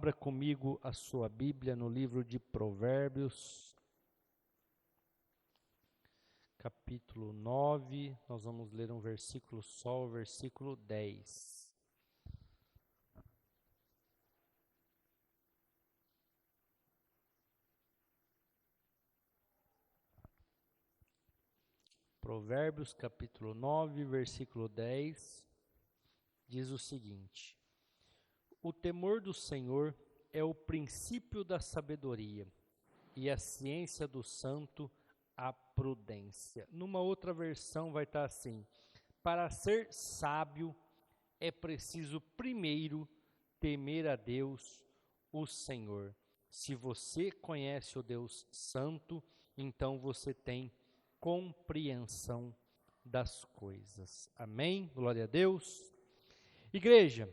Abra comigo a sua Bíblia no livro de Provérbios, capítulo 9, nós vamos ler um versículo só, o versículo 10. Provérbios, capítulo 9, versículo 10, diz o seguinte: O temor do Senhor é o princípio da sabedoria, e a ciência do santo a prudência. Numa outra versão vai estar assim: para ser sábio é preciso primeiro temer a Deus, o Senhor. Se você conhece o Deus Santo, então você tem compreensão das coisas. Amém? Glória a Deus. Igreja,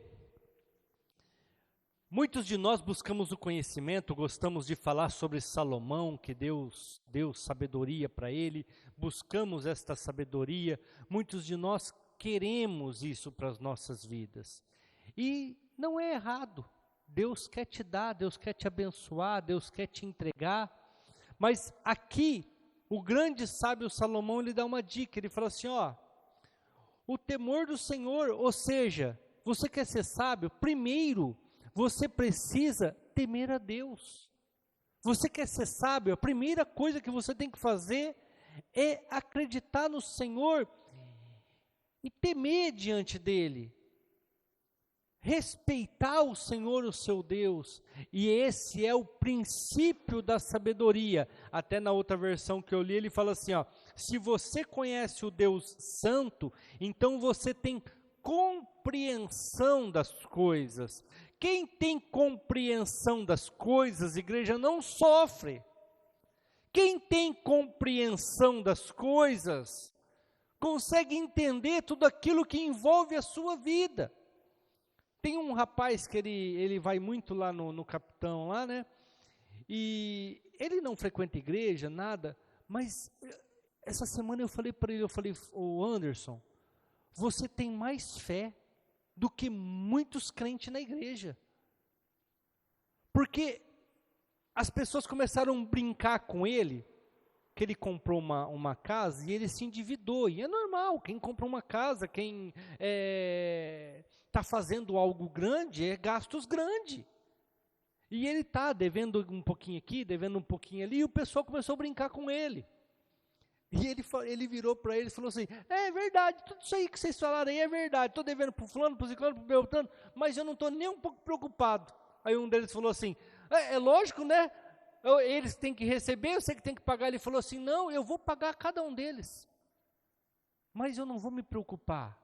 muitos de nós buscamos o conhecimento, gostamos de falar sobre Salomão, que Deus deu sabedoria para ele, buscamos esta sabedoria, muitos de nós queremos isso para as nossas vidas. E não é errado, Deus quer te dar, Deus quer te abençoar, Deus quer te entregar, mas aqui, o grande sábio Salomão, ele dá uma dica, ele fala assim, o temor do Senhor, ou seja, você quer ser sábio, primeiro, você precisa temer a Deus. Você quer ser sábio, a primeira coisa que você tem que fazer é acreditar no Senhor e temer diante dEle. Respeitar o Senhor, o seu Deus, e esse é o princípio da sabedoria. Até na outra versão que eu li, ele fala assim, se você conhece o Deus Santo, então você tem compreensão das coisas. Quem tem compreensão das coisas, igreja, não sofre. Quem tem compreensão das coisas, consegue entender tudo aquilo que envolve a sua vida. Tem um rapaz que ele vai muito lá no Capitão, lá, né? E ele não frequenta igreja, nada, mas essa semana eu falei para ele, ô Anderson, você tem mais fé do que muitos crentes na igreja. Porque as pessoas começaram a brincar com ele, que ele comprou uma casa e ele se endividou, e é normal, quem compra uma casa, quem está fazendo algo grande, é gastos grandes, e ele está devendo um pouquinho aqui, devendo um pouquinho ali, e o pessoal começou a brincar com ele, e ele virou para ele e falou assim, é verdade, tudo isso aí que vocês falaram aí é verdade, estou devendo para o fulano, para o ciclano, para o beltrano, mas eu não estou nem um pouco preocupado. Aí um deles falou assim, é lógico, né? Eles têm que receber, você que tem que pagar. Ele falou assim, não, eu vou pagar cada um deles, mas eu não vou me preocupar,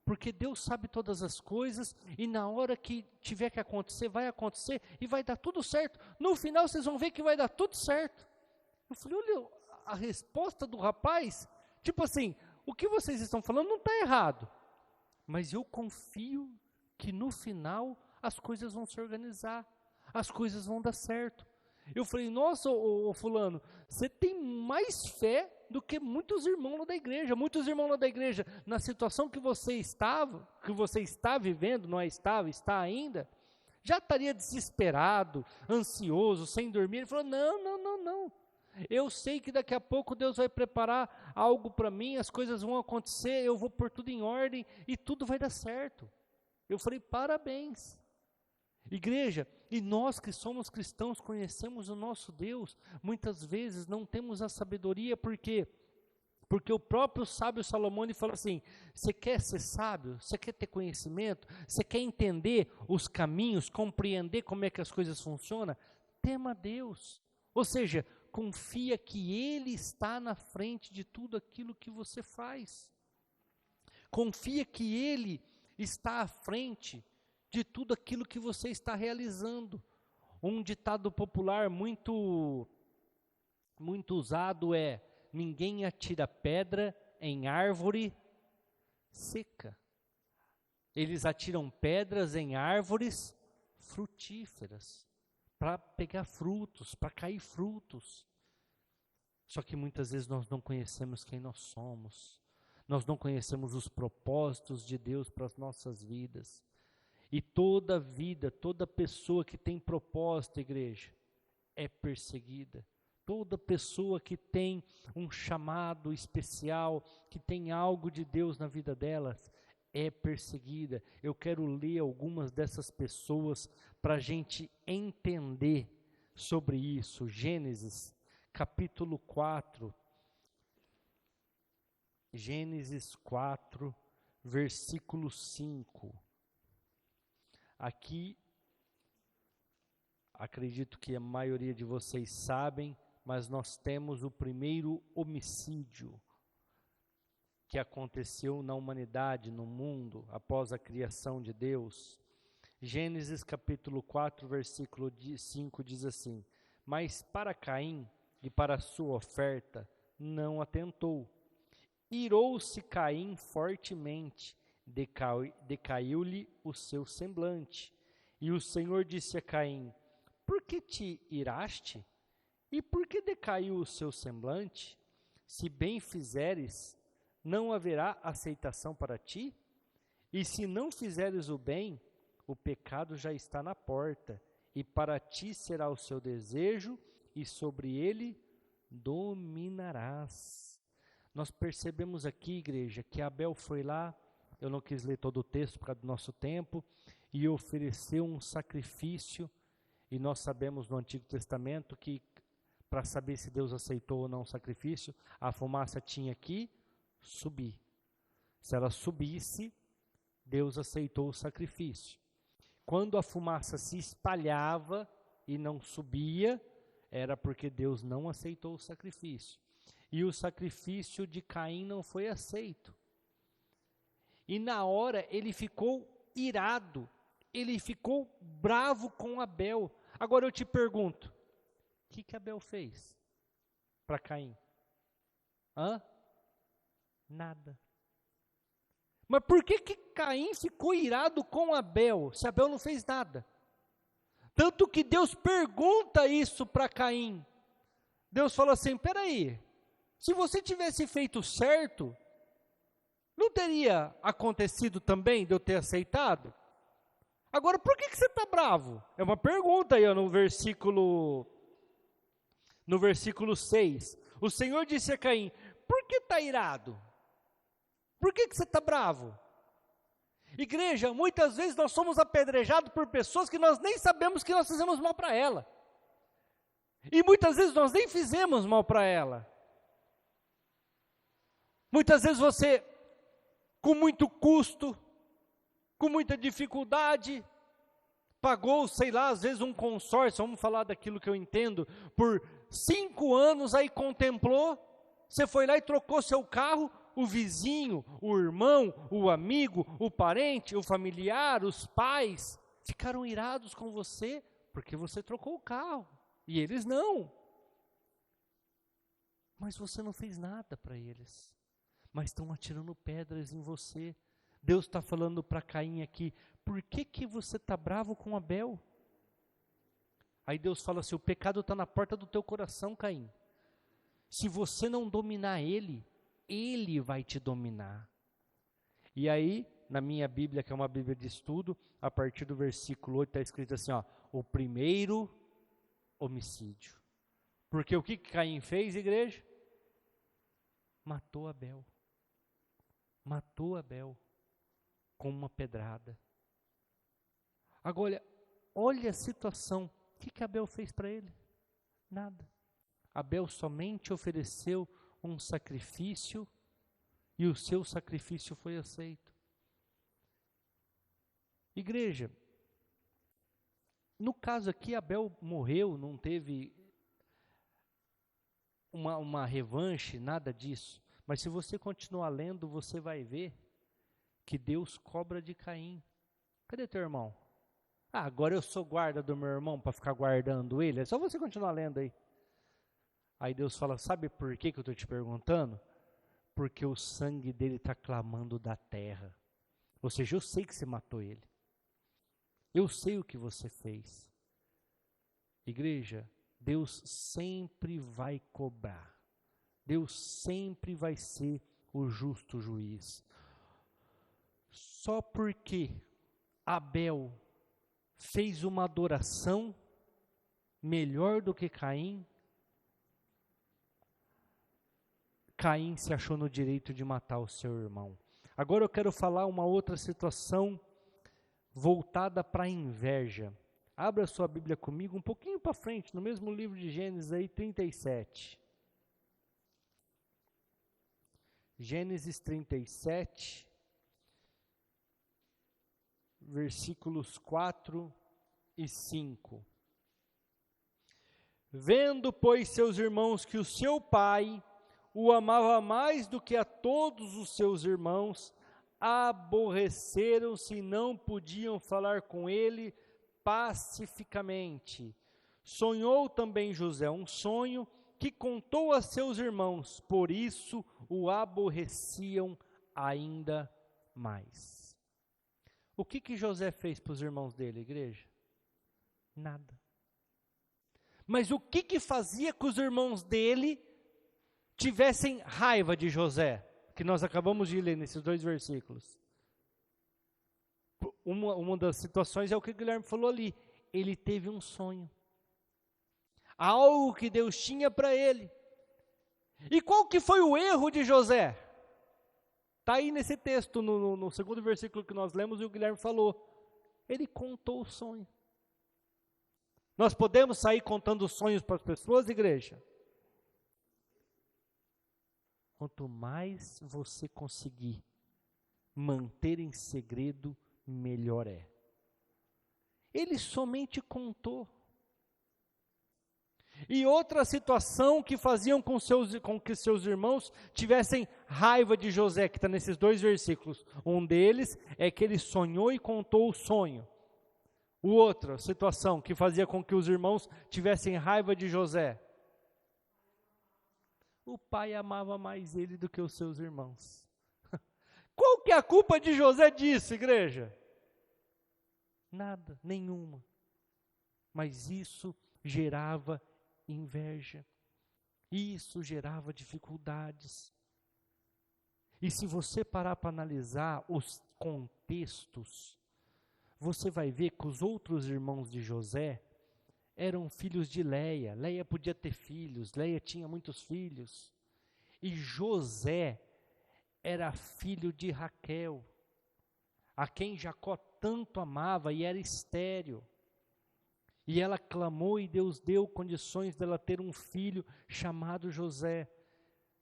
porque Deus sabe todas as coisas, e na hora que tiver que acontecer, vai acontecer, e vai dar tudo certo, no final vocês vão ver que vai dar tudo certo. Eu falei, olha a resposta do rapaz, tipo assim, o que vocês estão falando não está errado, mas eu confio que no final as coisas vão se organizar, as coisas vão dar certo. Eu falei, nossa, ô fulano, você tem mais fé do que muitos irmãos lá da igreja. Muitos irmãos lá da igreja, na situação que você estava, que você está vivendo, não estava, está ainda, já estaria desesperado, ansioso, sem dormir. Ele falou, não. Eu sei que daqui a pouco Deus vai preparar algo para mim, as coisas vão acontecer, eu vou pôr tudo em ordem e tudo vai dar certo. Eu falei, parabéns. Igreja, e nós que somos cristãos, conhecemos o nosso Deus, muitas vezes não temos a sabedoria, porque o próprio sábio Salomão, ele fala assim, você quer ser sábio, você quer ter conhecimento, você quer entender os caminhos, compreender como é que as coisas funcionam, tema a Deus, ou seja, confia que Ele está na frente de tudo aquilo que você faz, confia que Ele está à frente de tudo aquilo que você está realizando. Um ditado popular muito usado é, ninguém atira pedra em árvore seca. Eles atiram pedras em árvores frutíferas, para pegar frutos, para cair frutos. Só que muitas vezes nós não conhecemos quem nós somos, nós não conhecemos os propósitos de Deus para as nossas vidas. E toda vida, toda pessoa que tem propósito, igreja, é perseguida. Toda pessoa que tem um chamado especial, que tem algo de Deus na vida delas, é perseguida. Eu quero ler algumas dessas pessoas para a gente entender sobre isso. Gênesis, capítulo 4. Gênesis 4, versículo 5. Aqui, acredito que a maioria de vocês sabem, mas nós temos o primeiro homicídio que aconteceu na humanidade, no mundo, após a criação de Deus. Gênesis capítulo 4, versículo 5 diz assim: mas para Caim e para a sua oferta não atentou. Irou-se Caim fortemente, decaiu-lhe o seu semblante. E o Senhor disse a Caim: por que te iraste? E por que decaiu o seu semblante? Se bem fizeres, não haverá aceitação para ti? E se não fizeres o bem, o pecado já está na porta, e para ti será o seu desejo, e sobre ele dominarás. Nós percebemos aqui, igreja, que Abel foi lá, eu não quis ler todo o texto por causa do nosso tempo, e ofereceu um sacrifício, e nós sabemos no Antigo Testamento que, para saber se Deus aceitou ou não o sacrifício, a fumaça tinha que subir. Se ela subisse, Deus aceitou o sacrifício. Quando a fumaça se espalhava e não subia, era porque Deus não aceitou o sacrifício. E o sacrifício de Caim não foi aceito. E na hora ele ficou irado, ele ficou bravo com Abel. Agora eu te pergunto, o que Abel fez para Caim? Nada. Mas por que Caim ficou irado com Abel, se Abel não fez nada? Tanto que Deus pergunta isso para Caim. Deus fala assim, peraí, se você tivesse feito certo, não teria acontecido também de eu ter aceitado? Agora, por que você está bravo? É uma pergunta aí no versículo 6. O Senhor disse a Caim, por que está irado? Por que você está bravo? Igreja, muitas vezes nós somos apedrejados por pessoas que nós nem sabemos que nós fizemos mal para ela. E muitas vezes nós nem fizemos mal para ela. Muitas vezes você, com muito custo, com muita dificuldade, pagou, sei lá, às vezes um consórcio, vamos falar daquilo que eu entendo, por 5 anos, aí contemplou, você foi lá e trocou seu carro, o vizinho, o irmão, o amigo, o parente, o familiar, os pais, ficaram irados com você, porque você trocou o carro, e eles não. Mas você não fez nada para eles, mas estão atirando pedras em você. Deus está falando para Caim aqui, por que você está bravo com Abel? Aí Deus fala assim, o pecado está na porta do teu coração, Caim. Se você não dominar ele vai te dominar. E aí, na minha Bíblia, que é uma Bíblia de estudo, a partir do versículo 8 está escrito assim, o primeiro homicídio. Porque o que Caim fez, igreja? Matou Abel. Matou Abel com uma pedrada. Agora, olha a situação. O que Abel fez para ele? Nada. Abel somente ofereceu um sacrifício e o seu sacrifício foi aceito. Igreja, no caso aqui, Abel morreu, não teve uma revanche, nada disso. Mas se você continuar lendo, você vai ver que Deus cobra de Caim. Cadê teu irmão? Agora eu sou guarda do meu irmão para ficar guardando ele? É só você continuar lendo aí. Aí Deus fala, sabe por que eu estou te perguntando? Porque o sangue dele está clamando da terra. Ou seja, eu sei que você matou ele. Eu sei o que você fez. Igreja, Deus sempre vai cobrar. Deus sempre vai ser o justo juiz. Só porque Abel fez uma adoração melhor do que Caim? Caim se achou no direito de matar o seu irmão. Agora eu quero falar uma outra situação voltada para a inveja. Abra sua Bíblia comigo um pouquinho para frente, no mesmo livro de Gênesis aí, 37. Gênesis 37, versículos 4 e 5. Vendo, pois, seus irmãos que o seu pai o amava mais do que a todos os seus irmãos, aborreceram-se e não podiam falar com ele pacificamente. Sonhou também José um sonho que contou a seus irmãos, por isso o aborreciam ainda mais. O que José fez para os irmãos dele, igreja? Nada. Mas o que fazia com os irmãos dele tivessem raiva de José, que nós acabamos de ler nesses 2 versículos? Uma das situações é o que o Guilherme falou ali. Ele teve um sonho. Algo que Deus tinha para ele. E qual que foi o erro de José? Está aí nesse texto, no segundo versículo que nós lemos e o Guilherme falou. Ele contou o sonho. Nós podemos sair contando sonhos para as pessoas, igreja? Quanto mais você conseguir manter em segredo, melhor é. Ele somente contou. E outra situação que faziam com que seus irmãos tivessem raiva de José, que está nesses 2 versículos. Um deles é que ele sonhou e contou o sonho. Outra situação que fazia com que os irmãos tivessem raiva de José. O pai amava mais ele do que os seus irmãos. Qual que é a culpa de José disso, igreja? Nada, nenhuma. Mas isso gerava inveja. Isso gerava dificuldades. E se você parar para analisar os contextos, você vai ver que os outros irmãos de José eram filhos de Leia. Leia podia ter filhos, Leia tinha muitos filhos. E José era filho de Raquel, a quem Jacó tanto amava e era estéril. E ela clamou e Deus deu condições dela ter um filho chamado José.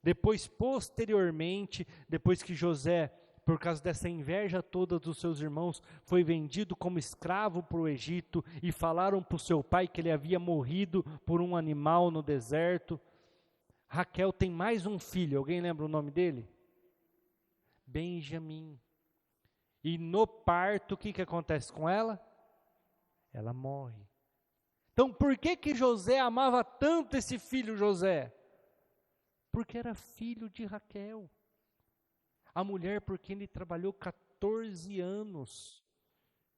Depois, posteriormente, depois que José, por causa dessa inveja toda dos seus irmãos, foi vendido como escravo para o Egito e falaram para o seu pai que ele havia morrido por um animal no deserto. Raquel tem mais um filho, alguém lembra o nome dele? Benjamim. E no parto, o que acontece com ela? Ela morre. Então, por que José amava tanto esse filho José? Porque era filho de Raquel. A mulher por quem ele trabalhou 14 anos.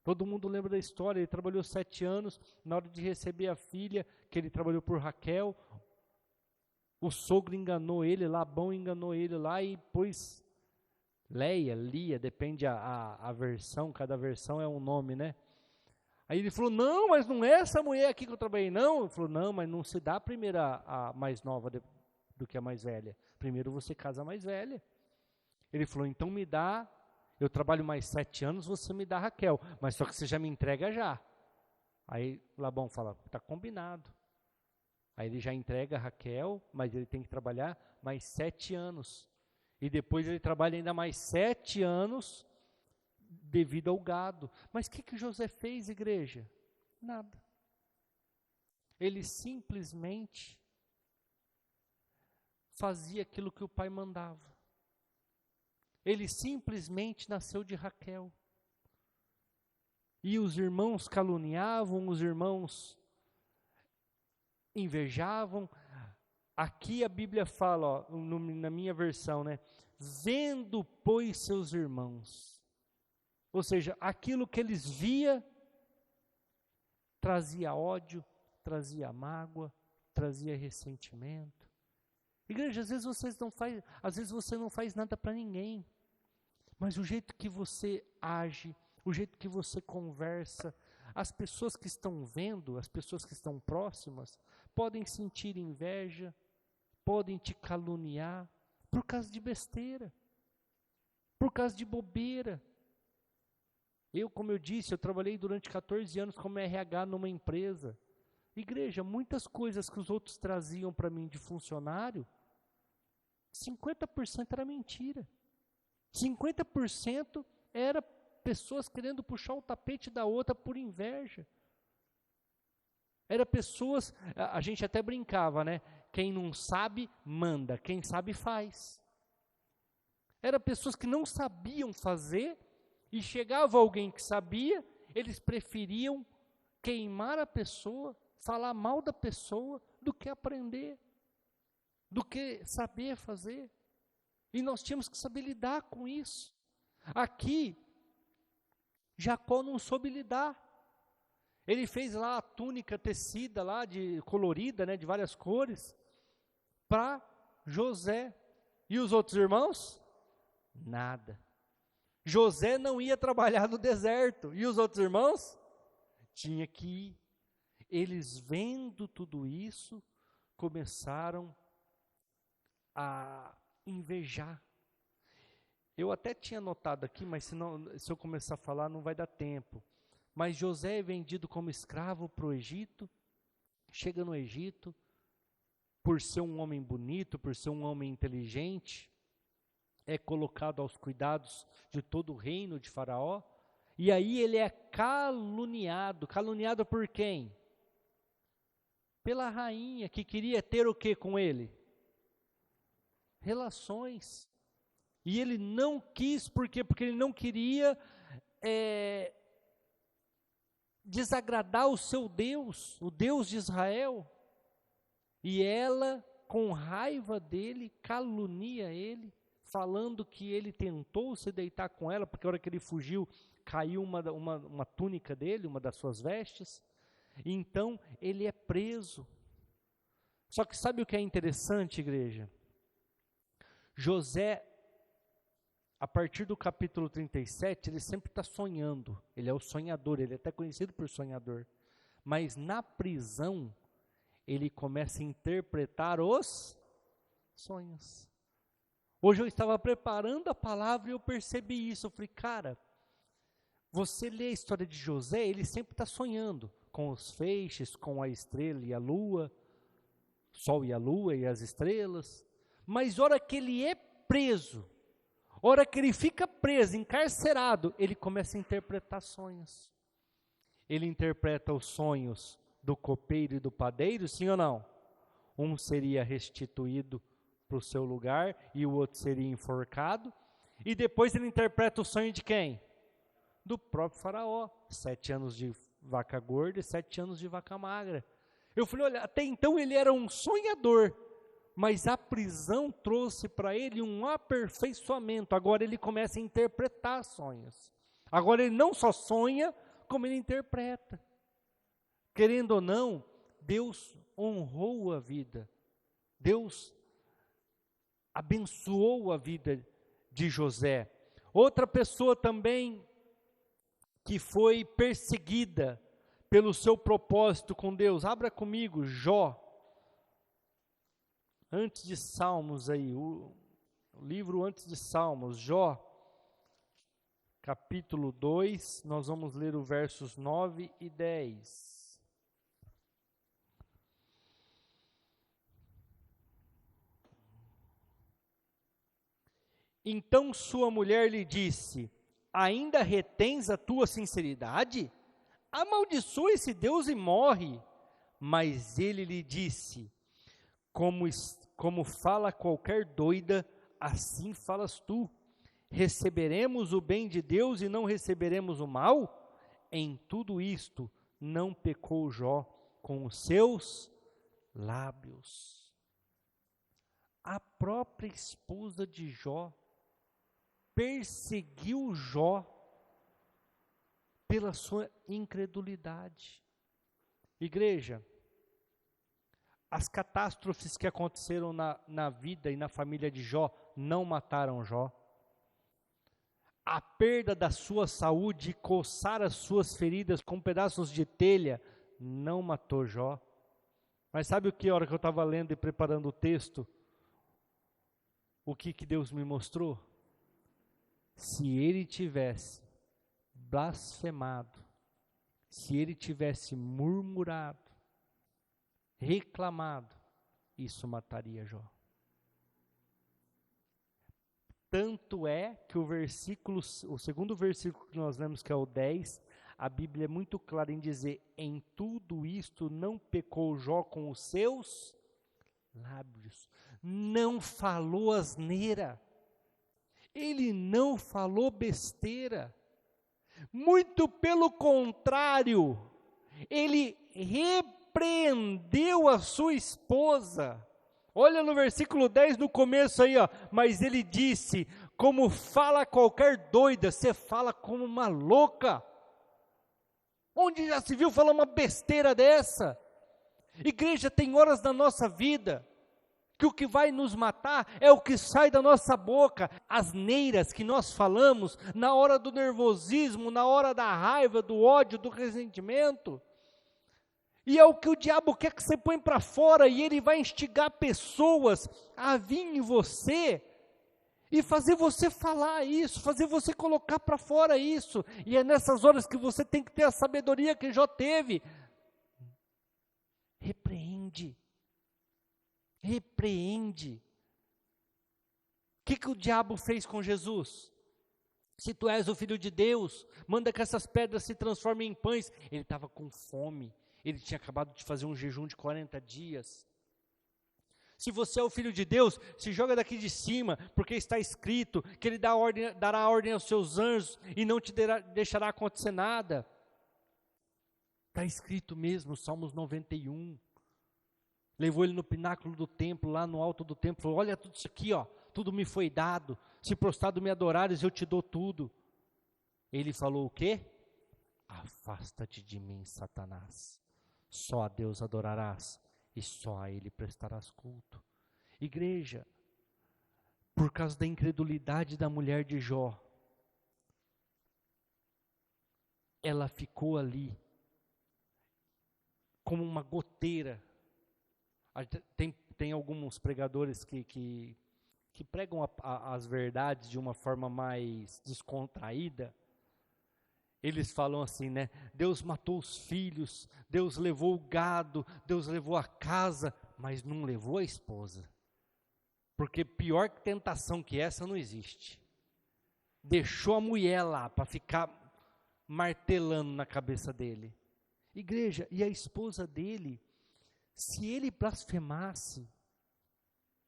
Todo mundo lembra da história, ele trabalhou 7 anos, na hora de receber a filha, que ele trabalhou por Raquel, o sogro enganou ele, Labão enganou ele lá e pôs Leia, Lia, depende a versão, cada versão é um nome, né? Aí ele falou, não, mas não é essa mulher aqui que eu trabalhei, não. Ele falou, não, mas não se dá primeiro a mais nova do que a mais velha. Primeiro você casa a mais velha. Ele falou, então me dá, eu trabalho mais 7 anos, você me dá Raquel, mas só que você já me entrega já. Aí Labão fala, está combinado. Aí ele já entrega a Raquel, mas ele tem que trabalhar mais 7 anos. E depois ele trabalha ainda mais 7 anos devido ao gado. Mas o que José fez, igreja? Nada. Ele simplesmente fazia aquilo que o pai mandava. Ele simplesmente nasceu de Raquel. E os irmãos caluniavam, os irmãos invejavam. Aqui a Bíblia fala, ó, na minha versão, né? Vendo, pois, seus irmãos. Ou seja, aquilo que eles via trazia ódio, trazia mágoa, trazia ressentimento. Igreja, às vezes você não faz nada para ninguém. Mas o jeito que você age, o jeito que você conversa. As pessoas que estão vendo, as pessoas que estão próximas, podem sentir inveja, podem te caluniar por causa de besteira, por causa de bobeira. Como eu disse, eu trabalhei durante 14 anos como RH numa empresa. Igreja, muitas coisas que os outros traziam para mim de funcionário, 50% era mentira. 50% era pessoas querendo puxar o tapete da outra por inveja. Era pessoas, a gente até brincava, né? Quem não sabe, manda. Quem sabe, faz. Era pessoas que não sabiam fazer, e chegava alguém que sabia, eles preferiam queimar a pessoa, falar mal da pessoa, do que aprender, do que saber fazer. E nós tínhamos que saber lidar com isso. Aqui, Jacó não soube lidar. Ele fez lá a túnica tecida, lá colorida, né, de várias cores, para José. E os outros irmãos? Nada. José não ia trabalhar no deserto. E os outros irmãos? Tinha que ir. Eles, vendo tudo isso, começaram a invejar. Eu até tinha anotado aqui, mas se eu começar a falar não vai dar tempo. Mas José é vendido como escravo para o Egito, chega no Egito, por ser um homem bonito, por ser um homem inteligente, é colocado aos cuidados de todo o reino de Faraó, e aí ele é caluniado. Caluniado por quem? Pela rainha, que queria ter o que com ele? Relações. E ele não quis, por quê? Porque ele não queria desagradar o seu Deus, o Deus de Israel. E ela, com raiva dele, calunia ele, falando que ele tentou se deitar com ela, porque a hora que ele fugiu, caiu uma túnica dele, uma das suas vestes. Então, ele é preso. Só que sabe o que é interessante, igreja? José, a partir do capítulo 37, ele sempre está sonhando. Ele é o sonhador, ele é até conhecido por sonhador. Mas na prisão, ele começa a interpretar os sonhos. Hoje eu estava preparando a palavra e eu percebi isso. Eu falei, cara, você lê a história de José, ele sempre está sonhando com os feixes, com a estrela e a lua, sol e a lua e as estrelas. Mas hora que ele é preso, hora que ele fica preso, encarcerado, ele começa a interpretar sonhos. Ele interpreta os sonhos do copeiro e do padeiro, sim ou não? Um seria restituído para o seu lugar e o outro seria enforcado. E depois ele interpreta o sonho de quem? Do próprio Faraó. 7 anos de vaca gorda e 7 anos de vaca magra. Eu falei, olha, até então ele era um sonhador, mas a prisão trouxe para ele um aperfeiçoamento. Agora ele começa a interpretar sonhos. Agora ele não só sonha, como ele interpreta. Querendo ou não, Deus honrou a vida. Deus abençoou a vida de José. Outra pessoa também que foi perseguida pelo seu propósito com Deus. Abra comigo Jó. Antes de Salmos aí, o livro antes de Salmos, Jó, capítulo 2, nós vamos ler os versos 9 e 10. Então sua mulher lhe disse, ainda retens a tua sinceridade? Amaldiçoa esse Deus e morre. Mas ele lhe disse, como fala qualquer doida, assim falas tu. Receberemos o bem de Deus e não receberemos o mal? Em tudo isto não pecou Jó com os seus lábios. A própria esposa de Jó perseguiu Jó pela sua incredulidade. Igreja, as catástrofes que aconteceram na vida e na família de Jó não mataram Jó. a perda da sua saúde e coçar as suas feridas com pedaços de telha não matou Jó. Mas sabe o que, a hora que eu estava lendo e preparando o texto, o que Deus me mostrou? Se ele tivesse blasfemado, se ele tivesse murmurado, reclamado, isso mataria Jó. Tanto é que o segundo versículo que nós lemos, que é o 10, a Bíblia é muito clara em dizer: em tudo isto não pecou Jó com os seus lábios, não falou asneira, ele não falou besteira, muito pelo contrário, ele repreendeu a sua esposa. Olha no versículo 10, no começo aí, ó. Mas ele disse: como fala qualquer doida, você fala como uma louca. Onde já se viu falar uma besteira dessa? Igreja, tem horas na nossa vida que o que vai nos matar é o que sai da nossa boca, asneiras que nós falamos na hora do nervosismo, na hora da raiva, do ódio, do ressentimento. E é o que o diabo quer que você põe para fora, e ele vai instigar pessoas a vir em você e fazer você falar isso, fazer você colocar para fora isso. E é nessas horas que você tem que ter a sabedoria que Jó teve. Repreende. Repreende. O que o diabo fez com Jesus? Se tu és o Filho de Deus, manda que essas pedras se transformem em pães. Ele estava com fome. Ele tinha acabado de fazer um jejum de 40 dias. Se você é o Filho de Deus, se joga daqui de cima, porque está escrito que Ele dará ordem aos seus anjos e não te deixará acontecer nada. Está escrito mesmo, Salmos 91. Levou ele no pináculo do templo, lá no alto do templo, falou: olha tudo isso aqui, ó, tudo me foi dado, se prostrado me adorares, eu te dou tudo. Ele falou o quê? Afasta-te de mim, Satanás. Só a Deus adorarás e só a Ele prestarás culto. Igreja, por causa da incredulidade da mulher de Jó, ela ficou ali como uma goteira. Tem alguns pregadores que pregam as verdades de uma forma mais descontraída. Eles falam assim, né? Deus matou os filhos, Deus levou o gado, Deus levou a casa, mas não levou a esposa. Porque pior que tentação que essa não existe. Deixou a mulher lá para ficar martelando na cabeça dele. Igreja, e a esposa dele, se ele blasfemasse,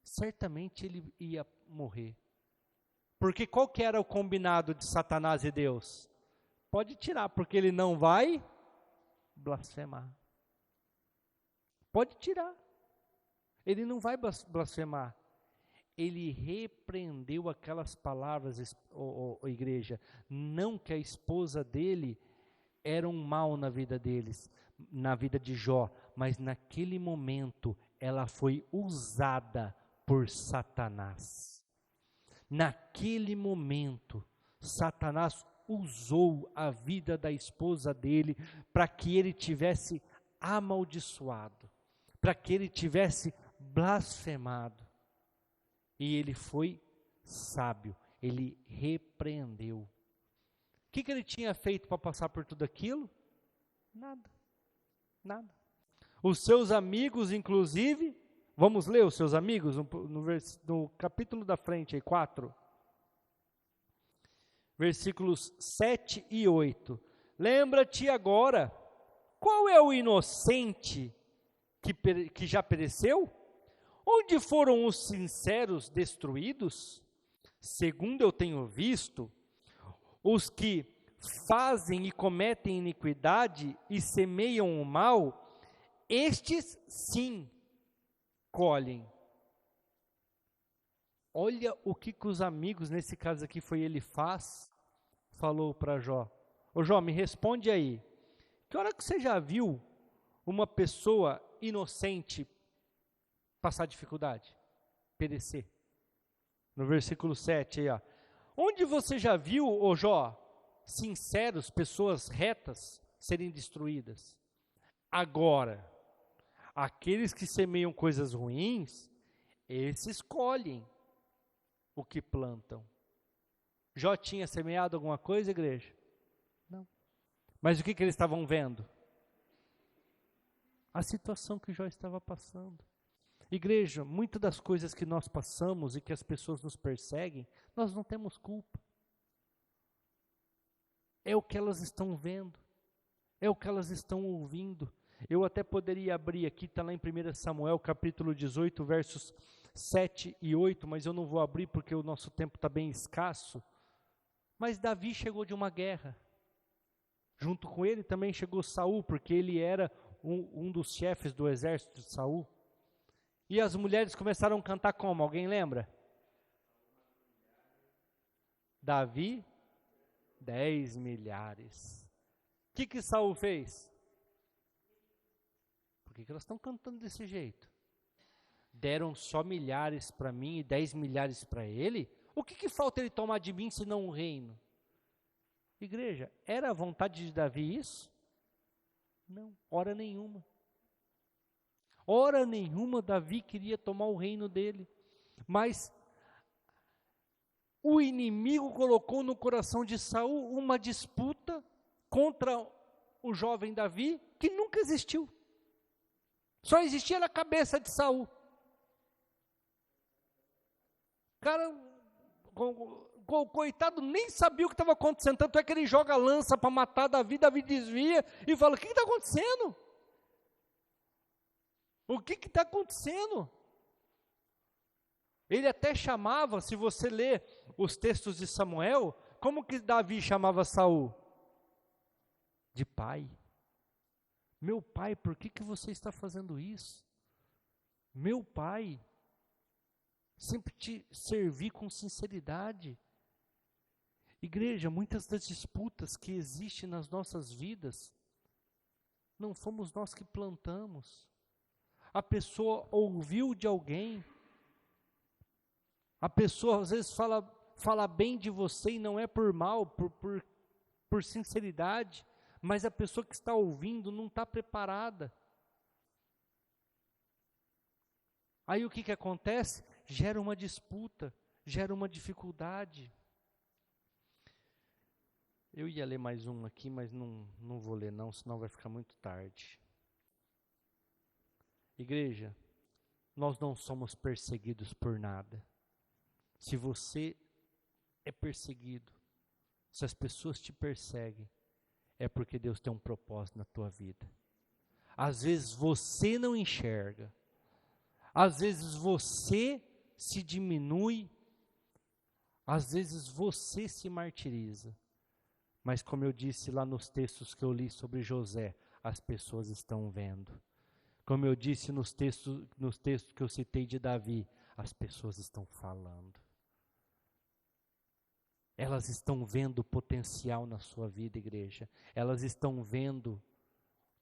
certamente ele ia morrer. Porque qual que era o combinado de Satanás e Deus? Pode tirar, porque ele não vai blasfemar. Pode tirar. Ele não vai blasfemar. Ele repreendeu aquelas palavras, igreja. Não que a esposa dele era um mal na vida deles, na vida de Jó, mas naquele momento ela foi usada por Satanás. Naquele momento, Satanás usou a vida da esposa dele para que ele tivesse amaldiçoado, para que ele tivesse blasfemado. E ele foi sábio, ele repreendeu. O que ele tinha feito para passar por tudo aquilo? Nada. Os seus amigos, inclusive, vamos ler os seus amigos no capítulo da frente, aí, 4. Versículos 7 e 8. Lembra-te agora, qual é o inocente que já pereceu? Onde foram os sinceros destruídos? Segundo eu tenho visto, os que fazem e cometem iniquidade e semeiam o mal, estes sim colhem. Olha o que os amigos, nesse caso aqui foi Elifaz, falou para Jó. Ô Jó, me responde aí. Que hora que você já viu uma pessoa inocente passar dificuldade? Perecer. No versículo 7 aí, ó. Onde você já viu, ô Jó, sinceros, pessoas retas serem destruídas? Agora, aqueles que semeiam coisas ruins, eles escolhem o que plantam. Jó tinha semeado alguma coisa, igreja? Não. Mas o que eles estavam vendo? A situação que Jó estava passando. Igreja, muitas das coisas que nós passamos e que as pessoas nos perseguem, nós não temos culpa. É o que elas estão vendo, é o que elas estão ouvindo. Eu até poderia abrir aqui, está lá em 1 Samuel, capítulo 18, versos 7 e 8, mas eu não vou abrir porque o nosso tempo está bem escasso. Mas Davi chegou de uma guerra. Junto com ele também chegou Saul, porque ele era um dos chefes do exército de Saul. E as mulheres começaram a cantar como? Alguém lembra? Davi, 10 milhares. O que Saul fez? Por que elas estão cantando desse jeito? Deram só milhares para mim e 10 milhares para ele? O que falta ele tomar de mim senão um reino? Igreja, era a vontade de Davi isso? Não, hora nenhuma. Hora nenhuma Davi queria tomar o reino dele, mas o inimigo colocou no coração de Saul uma disputa contra o jovem Davi que nunca existiu. Só existia na cabeça de Saul. Cara, o coitado nem sabia o que estava acontecendo, tanto é que ele joga a lança para matar Davi, Davi desvia e fala, o que está acontecendo? O que está acontecendo? Ele até chamava, se você ler os textos de Samuel, como que Davi chamava Saul? De pai. Meu pai, por que você está fazendo isso? Meu pai, sempre te servi com sinceridade. Igreja, muitas das disputas que existem nas nossas vidas, não fomos nós que plantamos. A pessoa ouviu de alguém, a pessoa às vezes fala bem de você e não é por mal, por sinceridade, mas a pessoa que está ouvindo não está preparada. Aí o que acontece? Gera uma disputa, gera uma dificuldade. Eu ia ler mais um aqui, mas não vou ler não, senão vai ficar muito tarde. Igreja, nós não somos perseguidos por nada. Se você é perseguido, se as pessoas te perseguem, é porque Deus tem um propósito na tua vida. Às vezes você não enxerga, às vezes você se diminui, às vezes você se martiriza, mas como eu disse lá nos textos que eu li sobre José, as pessoas estão vendo. Como eu disse nos textos que eu citei de Davi, as pessoas estão falando. Elas estão vendo potencial na sua vida, igreja. Elas estão vendo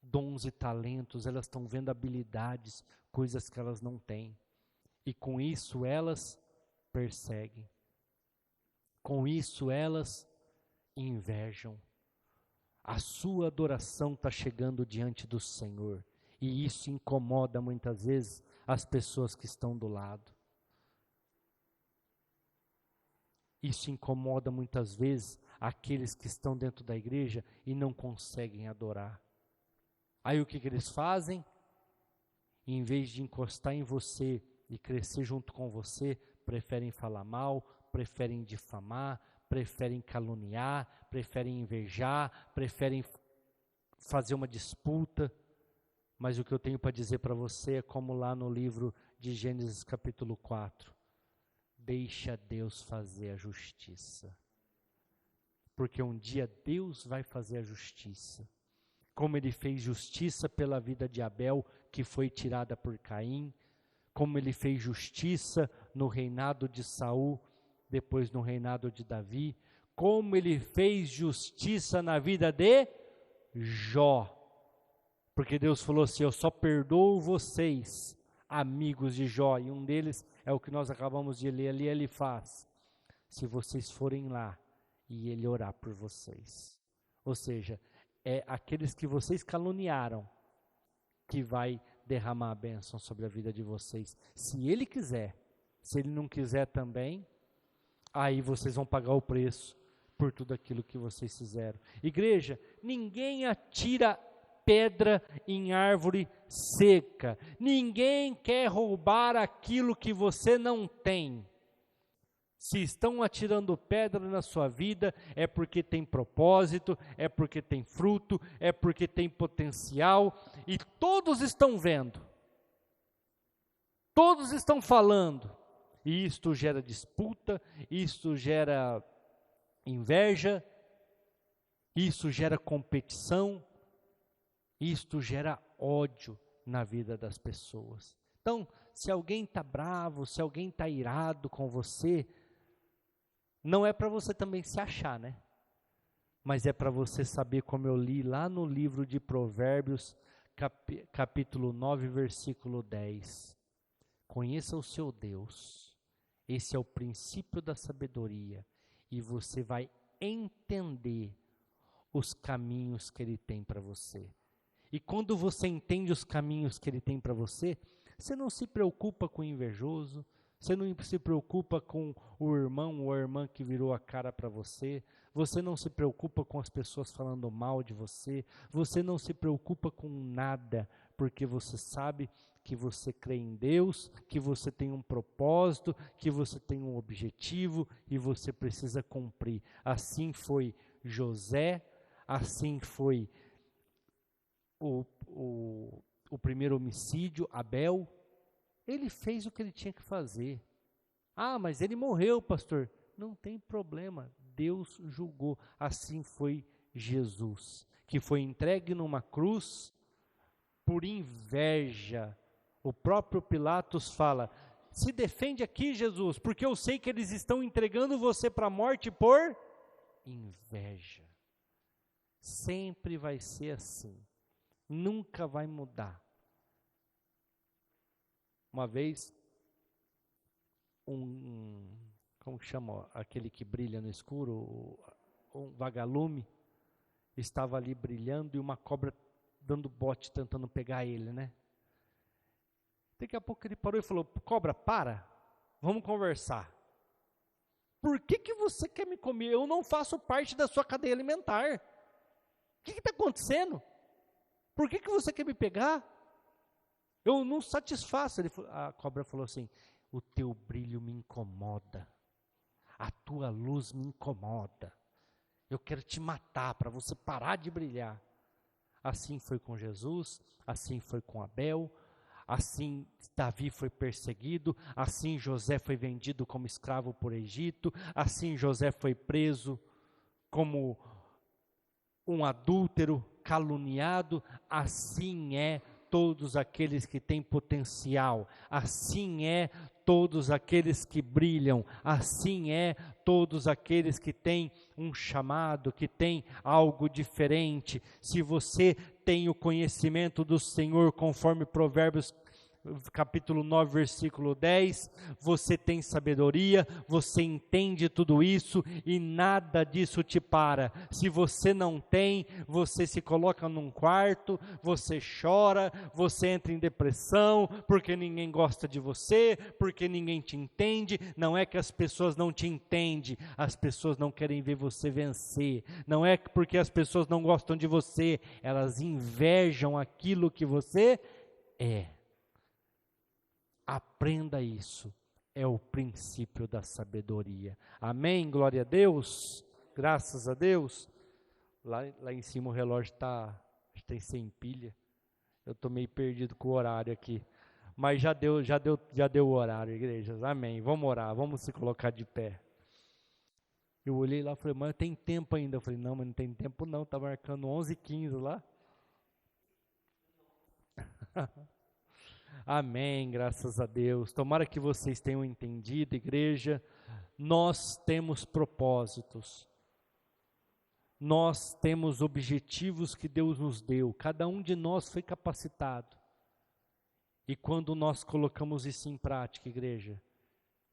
dons e talentos, elas estão vendo habilidades, coisas que elas não têm. E com isso elas perseguem. Com isso elas invejam. A sua adoração está chegando diante do Senhor. E isso incomoda muitas vezes as pessoas que estão do lado. Isso incomoda muitas vezes aqueles que estão dentro da igreja e não conseguem adorar. Aí o que eles fazem? Em vez de encostar em você e crescer junto com você, preferem falar mal, preferem difamar, preferem caluniar, preferem invejar, preferem fazer uma disputa. Mas o que eu tenho para dizer para você é como lá no livro de Gênesis capítulo 4. Deixa Deus fazer a justiça. Porque um dia Deus vai fazer a justiça. Como Ele fez justiça pela vida de Abel, que foi tirada por Caim. Como Ele fez justiça no reinado de Saul, depois no reinado de Davi. Como Ele fez justiça na vida de Jó. Porque Deus falou assim, eu só perdoo vocês, amigos de Jó, e um deles é o que nós acabamos de ler ali, ele faz. se vocês forem lá e ele orar por vocês. Ou seja, é aqueles que vocês caluniaram que vai derramar a bênção sobre a vida de vocês. Se ele quiser. Se ele não quiser também, aí vocês vão pagar o preço por tudo aquilo que vocês fizeram. Igreja, ninguém atira pedra em árvore seca. Ninguém quer roubar aquilo que você não tem. Se estão atirando pedra na sua vida, é porque tem propósito, é porque tem fruto, é porque tem potencial, e todos estão vendo. Todos estão falando. E isto gera disputa, isto gera inveja, isso gera competição, isto gera ódio na vida das pessoas. Então, se alguém está bravo, se alguém está irado com você, não é para você também se achar, né? Mas é para você saber, como eu li lá no livro de Provérbios, capítulo 9, versículo 10. Conheça o seu Deus. Esse é o princípio da sabedoria. E você vai entender os caminhos que Ele tem para você. E quando você entende os caminhos que Ele tem para você, você não se preocupa com o invejoso, você não se preocupa com o irmão ou a irmã que virou a cara para você, você não se preocupa com as pessoas falando mal de você, você não se preocupa com nada, porque você sabe que você crê em Deus, que você tem um propósito, que você tem um objetivo e você precisa cumprir. Assim foi José, assim foi o primeiro homicídio, Abel. Ele fez o que ele tinha que fazer. Ah, mas ele morreu, pastor. Não tem problema, Deus julgou. Assim foi Jesus, que foi entregue numa cruz por inveja. O próprio Pilatos fala: se defende aqui, Jesus, porque eu sei que eles estão entregando você para a morte por inveja. Sempre vai ser assim, nunca vai mudar. Uma vez, como chama aquele que brilha no escuro, um vagalume, estava ali brilhando e uma cobra dando bote, tentando pegar ele, né? Daqui a pouco ele parou e falou: cobra, para, vamos conversar. Por que você quer me comer? Eu não faço parte da sua cadeia alimentar. O que está acontecendo? Por que você quer me pegar? Eu não satisfaço. A cobra falou assim: o teu brilho me incomoda, a tua luz me incomoda, eu quero te matar para você parar de brilhar. Assim foi com Jesus, assim foi com Abel, assim Davi foi perseguido, assim José foi vendido como escravo por Egito, assim José foi preso como um adúltero, caluniado. Assim é todos aqueles que têm potencial, assim é todos aqueles que brilham, assim é todos aqueles que têm um chamado, que têm algo diferente. Se você tem o conhecimento do Senhor, conforme Provérbios capítulo 9, versículo 10, você tem sabedoria, você entende tudo isso e nada disso te para. Se você não tem, você se coloca num quarto, você chora, você entra em depressão, porque ninguém gosta de você, porque ninguém te entende. Não é que as pessoas não te entendem, as pessoas não querem ver você vencer. Não é porque as pessoas não gostam de você, elas invejam aquilo que você é. Aprenda isso, é o princípio da sabedoria. Amém? Glória a Deus, graças a Deus. Lá em cima o relógio tem sem pilha. Eu estou meio perdido com o horário aqui. Mas já deu o horário, igrejas. Amém. Vamos orar, vamos se colocar de pé. Eu olhei lá e falei: mas tem tempo ainda. Eu falei: não, mas não tem tempo não, está marcando 11h15 lá. Amém, graças a Deus. Tomara que vocês tenham entendido, igreja. Nós temos propósitos. Nós temos objetivos que Deus nos deu. Cada um de nós foi capacitado. E quando nós colocamos isso em prática, igreja,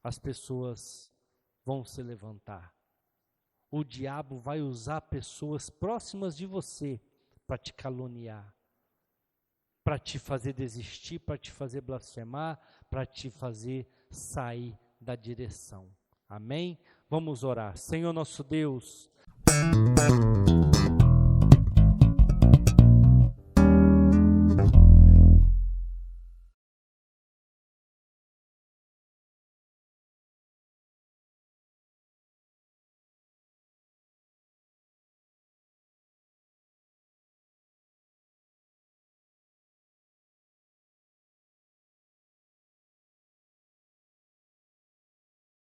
as pessoas vão se levantar. O diabo vai usar pessoas próximas de você para te caluniar, para te fazer desistir, para te fazer blasfemar, para te fazer sair da direção. Amém? Vamos orar. Senhor nosso Deus,